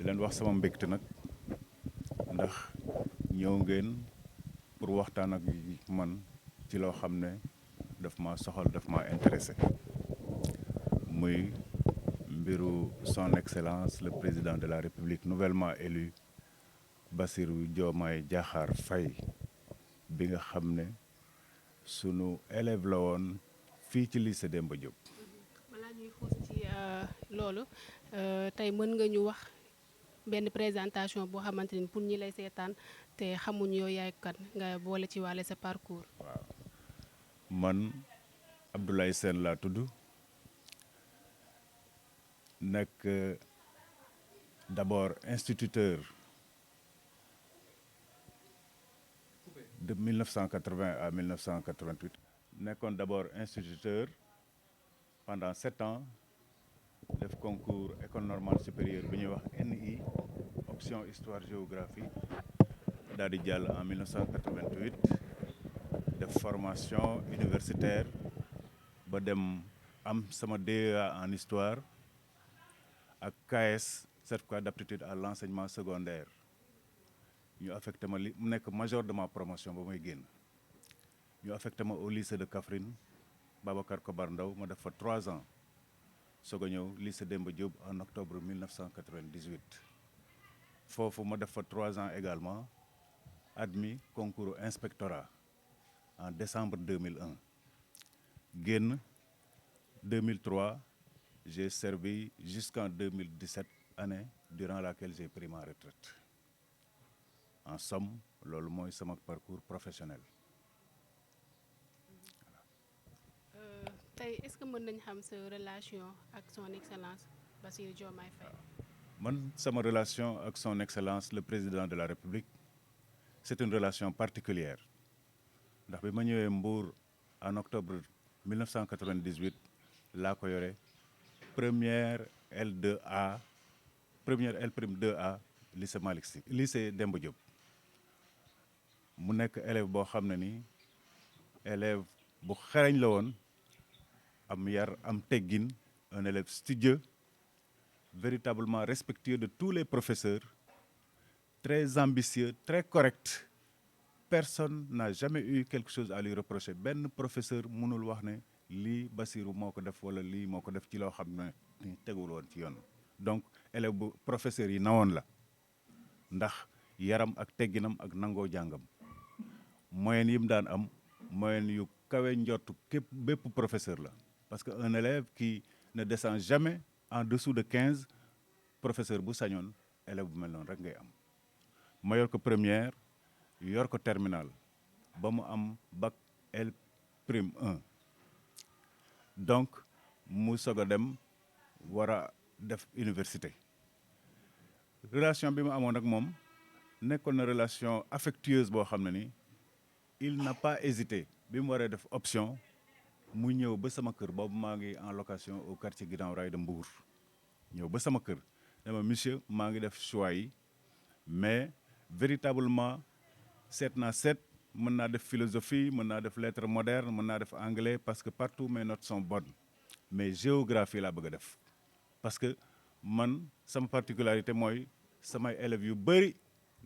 di leen wax sama mbégte nag ndax ñëw ngeen pour waxtaan ak man ci loo xam ne daf ma soxal daf ma intéressé muy mbiru son excellence le président de la république nouvellement élu Bassirou Diomaye Diakhar Faye bi nga xam ne sunu élève la woon fii ci lycée Demba Diop. balaa ñuy xuus ci loolu tey mën nga ñu wax benn présentation boo xamante ni pour ñi lay seetaan te xamuñ yow yaay kan nga boole ci wàlle sa parcours. waaw man Abdoulaye Sène laa tudd nekk d'abord instituteur de 1980 à 1988 nekkoon d'abord instituteur pendant 7 ans def concours école normale supérieure bi ñuy wax NI option histoire géographie daal di jàll en 1988 def formation universitaire ba dem am sama DEA en histoire ak KS certificat d'aptitude à l'enseignement secondaire ñu affecté ma li mu nekk major de ma promotion ba may génn ñu affecté ma au lycée de Kaffrine Babacar Kobar Ndaw ma def fa 3 ans soog a ñëw lycée Demba Diop en octobre 1998 foofu ma def fa 3 ans également admis concours inspectorat en décembre 2001 génn 2003 j'ai servi jusqu'en 2017 année durant laquelle j'ai pris ma retraite en somme loolu mooy sama parcours professionnel. tey est-ce que mën nañ xam sa relation ak son excellence Bassirou Diomaye Faye. man sama relation ak son excellence le président de la république c'est une relation particulière ndax bi ma ñëwee Mbour en octobre 1998 laa ko yore première L2A première L'2A lycée Malick Sy lycée Demba Diop mu nekk élève boo xam ne ni élève bu xarañ la woon am yar am teggin un élève studieux véritablement respectueux de tous les professeurs très ambitieux très correct personne n'a jamais eu quelque chose à lui reprocher benn professeur mënul wax ne lii Bassirou moo ko def wala lii moo ko def ci loo xam ne ni tegul woon ci yoon donc élève bu professeur yi nawoon la ndax yaram ak tegginam ak nangoo jàngam moyenne yi mu daan am moyenne yu kawe njottu képp bépp professeur la parce que un élève qui ne descend jamais en dessous de 15 professeur bu sañoon élève bu mel noonu rek ngay am ma yor ko première yor ko terminale ba mu am bac L'1 donc mu soog a dem war a def université relation bi ma amoon ak moom nekkoon na relation affectueuse boo xam ne ni il n'a pas hésité bi mu waree def option mu ñëw ba sama kër boobu maa ngi en location au quartier Guinaw Rail de Mbour ñëw ba sama kër dama monsieur maa ngi def choix yi mais véritablement seet mën naa def philosophie mën naa def lettres modernes mën naa def anglais parce que partout mes notes sont bonnes mais géographie laa bëgg a def parce que man sama particularité mooy samay élèves yu bëri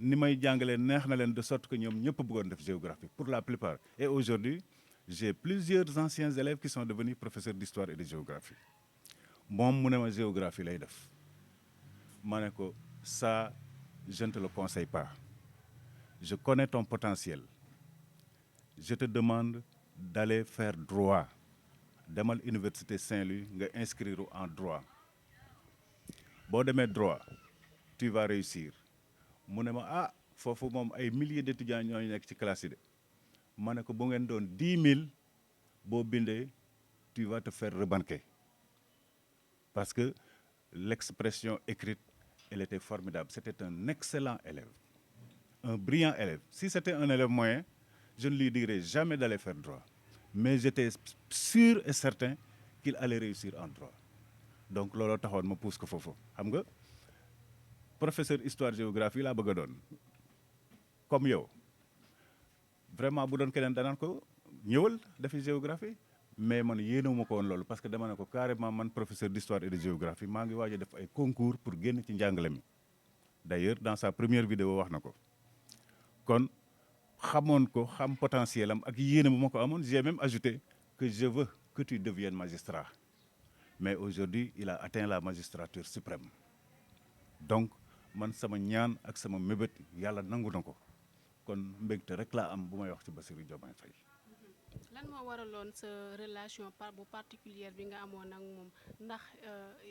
ni may jàngalee neex na leen de sorte que ñoom ñëpp bëggoon def géographie pour la plupart et aujourd'hui j'ai plusieurs anciens élèves qui sont devenus professeurs d'histoire et de géographie moom mu ne ma géographie lay def ma ne ko ça je ne te le conseille pas je connais ton potentiel je te demande d'aller faire droit demal université Saint-Louis nga inscrire en droit boo demee droit tu vas réussir mu ne ma ah foofu moom ay milliers d'étudiants ñooñu nekk ci classe yi de ma ne ko bu ngeen doon 10 000 boo bindee tu vas te faire remarquer parce que l'expression écrite elle était formidable c'était un excellent élève un brillant élève si c'était un élève moyen je ne lui dirais jamais d'aller faire droit mais j'étais sûr et certain qu'il allait réussir en droit donc looloo taxoon ma pousse ko foofu xam nga professeur histoire géographie laa bëgg a doon comme yow vraiment bu doon keneen danaan ko ñëwal defi géographie mais man yéenewuma ko woon loolu parce que dama ne ko carrément man professeur d'histoire et de géographie maa ngi waaj a def ay concours pour génn ci njàngale mi d'ailleurs dans sa première vidéo wax na ko kon xamoon ko xam potentiel am ak yéene bu ma ko amoon j'ai même ajouté que je veux que tu deviennes magistrat mais aujourd'hui il a atteint la magistrature suprême donc man sama ñaan ak sama mébét yàlla nangu na ko kon mbégte rek laa am bu may wax ci Bassirou Diomaye Faye. lan moo waraloon sa relation bu particulière bi nga amoon ak moom ndax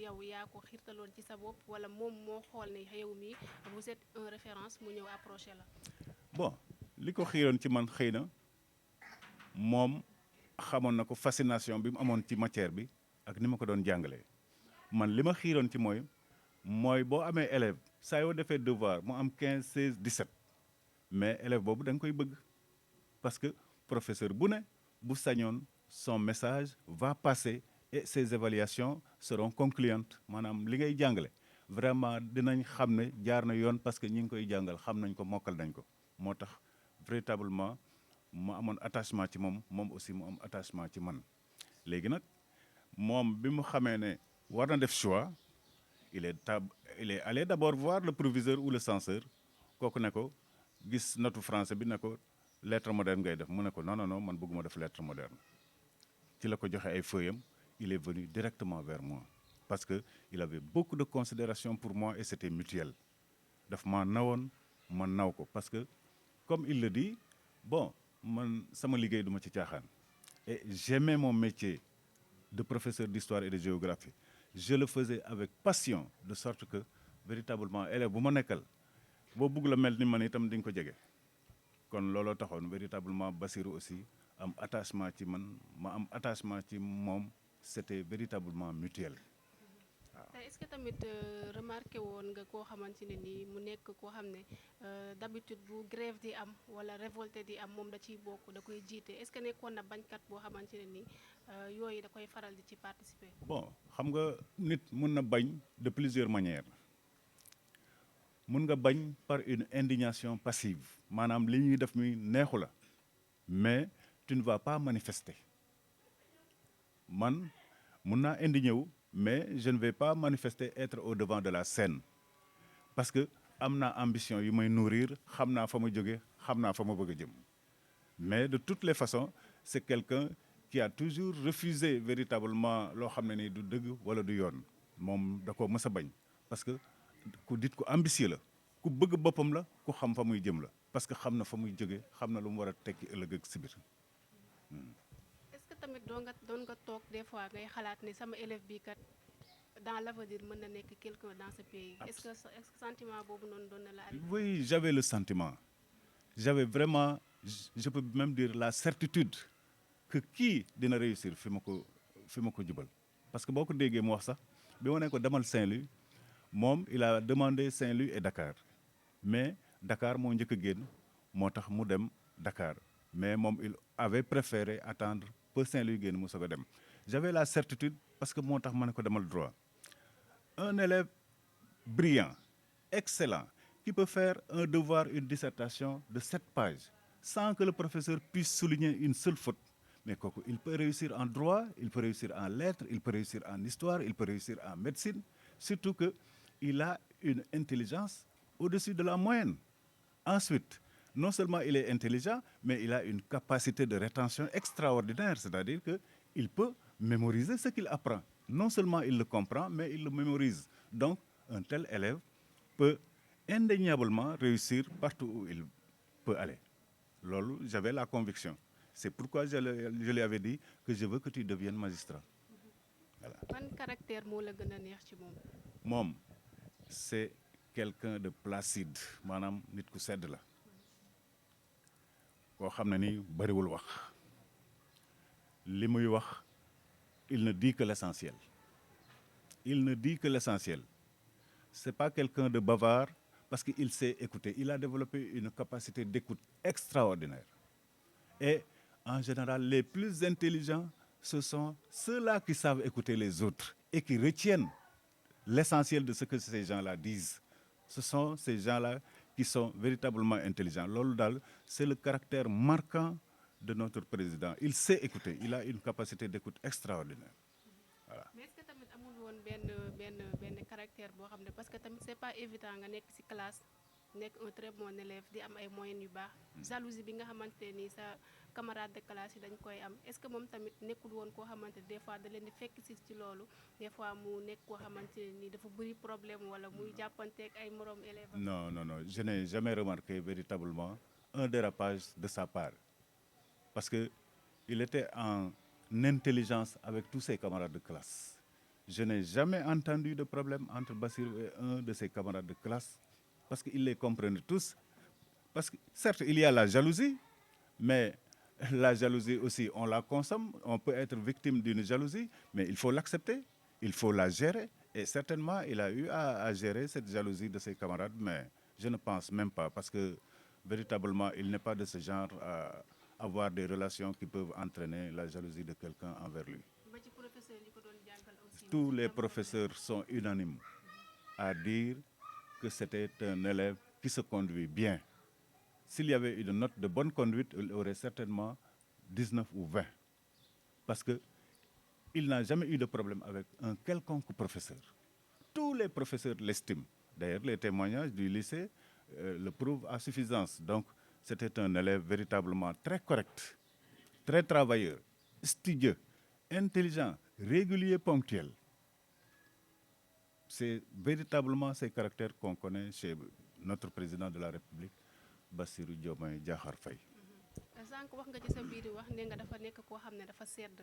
yow yaa ko xiirtaloon ci sa bopp wala moom moo xool ne yow mi vous êtes une référence mu ñëw approché la. bon li ko xiiroon ci man xëy na moom xamoon na ko fascination bi mu amoon ci matière bi ak ni ma ko doon jàngalee man li ma xiiroon ci mooy boo amee élève saa yoo defee devoir mu am 15 16 17 mais élève boobu da nga koy bëgg parce que professeur bu ne bu sañoon son message va passer et ses évaluations seront concluantes maanaam li ngay jàngale vraiment dinañ xam ne jaar na yoon parce que ñi ngi koy jàngal xam nañ ko mokkal nañ ko moo tax véritablement mu amoon attachement ci moom aussi mu am attachement ci man léegi nag moom bi mu xamee ne war na def choix il est allé d'abord voir le proviseur ou le censeur kooku ne ko gis notu français bi ne ko lettre moderne ngay def mu ne ko non man bëgguma def lettre moderne ci la ko joxe ay feuilles am il est venu directement vers moi parce que il avait beaucoup de considération pour moi et c'était mutuel daf ma nawoon ma naw ko parce que comme il le dit bon man sama liggéey duma ci caaxaan et j'aimais mon métier de professeur d'histoire et de géographie je le faisais avec passion de sorte que véritablement élève bu ma nekkal boo bëgg la mel ni man itam di nga ko jege kon looloo taxoon véritablement Bassirou aussi am attachement ci man ma am attachement ci moom c'était véritablement mutuel. tey est-ce que tamit remarqué woon nga koo xamante ne nii mu nekk koo xam ne d'habitude bu grève di am wala révolte di am moom da ciy bokk da koy jiite est-ce que nekkoon na bañkat boo xamante ne nii yooyu da koy faral di ci participer. bon xam nga nit mun na bañ de plusieurs manières mun nga bañ par une indignation passive maanaam li ñuy def mi neexu la mais tu ne vas pas manifester man mun naa indigné wu mais je ne vais pas manifester être au devant de la scène parce que am naa ambition yu may nourrir xam naa fa ma jóge xam naa fa ma bëgg a jëm mais de toutes les façons c'est quelqu'un qui a toujours refusé véritablement loo xam ne ni du dëgg wala du yoon moom da ko mës a bañ parce que ku dit ku ambitieux la ku bëgg boppam la ku xam fa muy jëm la parce que xam na fa muy jóge xam na lu mu war a tekki ëllëg ak si biir. est-ce que tamit doon nga toog des fois ngay xalaat ne sama élève bi kat dans l'avenir mën na nekk quelqu'un dans ce pays. est-ce que sentiment boobu noonu doon na la arrivé. oui j'avais le sentiment j'avais vraiment je peux même dire la certitude que kii dina réussir fi ma ko jubal parce que boo ko déggee mu wax sax bi ma ne ko demal Saint-Louis moom il a demandé Saint-Louis et Dakar mais Dakar moo njëkk a génn moo tax mu dem Dakar mais moom il avait préféré attendre peu Saint-Louis génn mu soog a dem j'avais la certitude parce que moo tax ma ne ko demal droit un élève brillant excellent qui peut faire un devoir une dissertation de 7 pages sans que le professeur puisse souligner une seule faute mais kooku il peut réussir en droit il peut réussir en lettres il peut réussir en histoire il peut réussir en médecine surtout que il a une intelligence au-dessus de la moyenne ensuite non seulement il est intelligent mais il a une capacité de rétention extraordinaire c'est-à-dire que il peut mémoriser ce qu'il apprend non seulement il le comprend mais il le mémorise donc un tel élève peut indéniablement réussir partout où il peut aller loolu j'avais la conviction c'est pourquoi je lui avais dit que je veux que tu deviennes magistrat voilà. ban caractère moo la gën a neex ci moom. moom c'est quelqu'un de placide maanaam nit ku sedd la koo xam ne ni bariwul wax li muy wax il ne dit que l'essentiel il ne dit que l'essentiel c'est pas quelqu'un de bavard parce que il sait écouter il a développé une capacité d'écoute extraordinaire et en général les plus intelligents ce sont ceux-là qui savent écouter les autres et qui retiennent l'essentiel de ce que ces gens-là disent ce sont ces gens-là qui sont véritablement intelligents loolu daal c'est le caractère marquant de notre président il sait écouter il a une capacité d'écoute extraordinaire voilà. mais est-ce que tamit amul woon benn caractère boo xam ne parce que tamit c'est pas évident nga nekk ci classe nekk un très bon élève di am ay moyens yu baax jalousie bi nga xamante ni sa camarade de classe yi dañ koy am est-ce que moom tamit nekkul woon koo xamante ni des fois da leen di fekk ci loolu des fois mu nekk koo xamante ni dafa bëri problème wala muy jàppanteeg ay moroom élèves am. Non, non, non, je n'ai jamais remarqué véritablement un dérapage de sa part. Parce que il était en intelligence avec tous ses camarades de classe. Je n'ai jamais entendu de problème entre Bassirou et un de ses camarades de classe, parce qu'ils les comprennent tous. Parce que certes, il y a la jalousie, mais la jalousie aussi, on la consomme. On peut être victime d'une jalousie, mais il faut l'accepter, il faut la gérer. Et certainement, il a eu à gérer cette jalousie de ses camarades, mais je ne pense même pas, parce que véritablement, il n'est pas de ce genre à avoir des relations qui peuvent entraîner la jalousie de quelqu'un envers lui. ba ci professeur yi ko doon jàngal aussi. Tous les professeurs sont unanimes à dire que c'était un élève qui se conduit bien. S'il y avait une note de bonne conduite, il aurait certainement 19 ou 20. Parce qu'il n'a jamais eu de problème avec un quelconque professeur. Tous les professeurs l'estiment. D'ailleurs, les témoignages du lycée le prouvent à suffisance. Donc, c'était un élève véritablement très correct, très travailleur, studieux, intelligent, régulier, ponctuel. C'est véritablement ces caractères qu'on connaît chez notre président de la République, Bassirou Diomaye Diakhar Faye. sànq wax nga ci sa biir wax ne nga dafa nekk koo xam ne dafa sedd.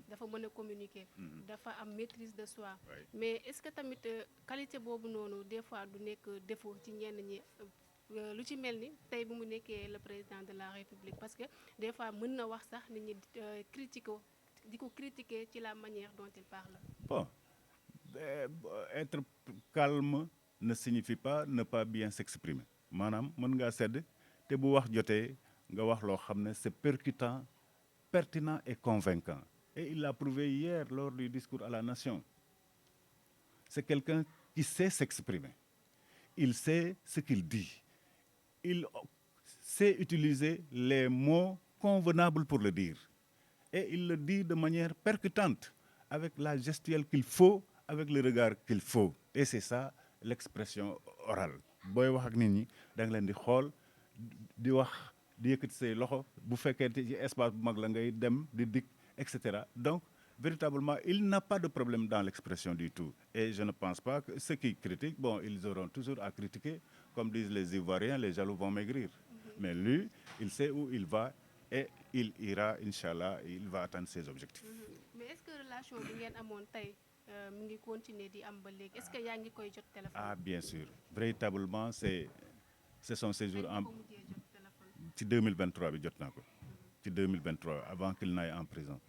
dafa mën a communiquer. dafa am maîtrise de soi. mais est-ce que tamit qualité boobu noonu des fois du nekk défaut ci ñenn ñi lu ci mel ni tey bu mu nekkee le président de la République parce que des fois mën na wax sax nit ñi di ko critiquer ci la manière dont il parle. Bon, être calme ne signifie pas ne pas bien s'exprimer. Maanaam mën ngaa sedd te bu wax jotee nga wax loo xam ne c'est percutant, pertinent et convaincant. Et il l'a prouvé hier lors du discours à la nation. C'est quelqu'un qui sait s'exprimer. Il sait ce qu'il dit. Il sait utiliser les mots convenables pour le dire. Et il le dit de manière percutante, avec la gestuelle qu'il faut, avec le regard qu'il faut. Et c'est ça l'expression orale. Booy wax ak nit ñi da nga leen di xool di wax di yëkkati say loxo bu fekkee ci espace bu mag la ngay dem di dikk et cetera. Donc véritablement il n'a pas de problème dans l'expression du tout. Et je ne pense pas que ceux qui critiquent, bon, ils auront toujours à critiquer. Comme disent les Ivoiriens, les jaloux vont maigrir. Mais lui, il sait où il va et il ira, Inch'Allah, il va atteindre ses objectifs. Mais est-ce que relation bi ngeen amoon tey mu ngi continuer di am ba léegi est-ce que yaa ngi koy jot téléphone. Ah bien sûr, véritablement c'est son séjour en mujjee jot téléphone. ci 2023 bi jot naa ko ci 2023 avant qu'il n'aille en prison.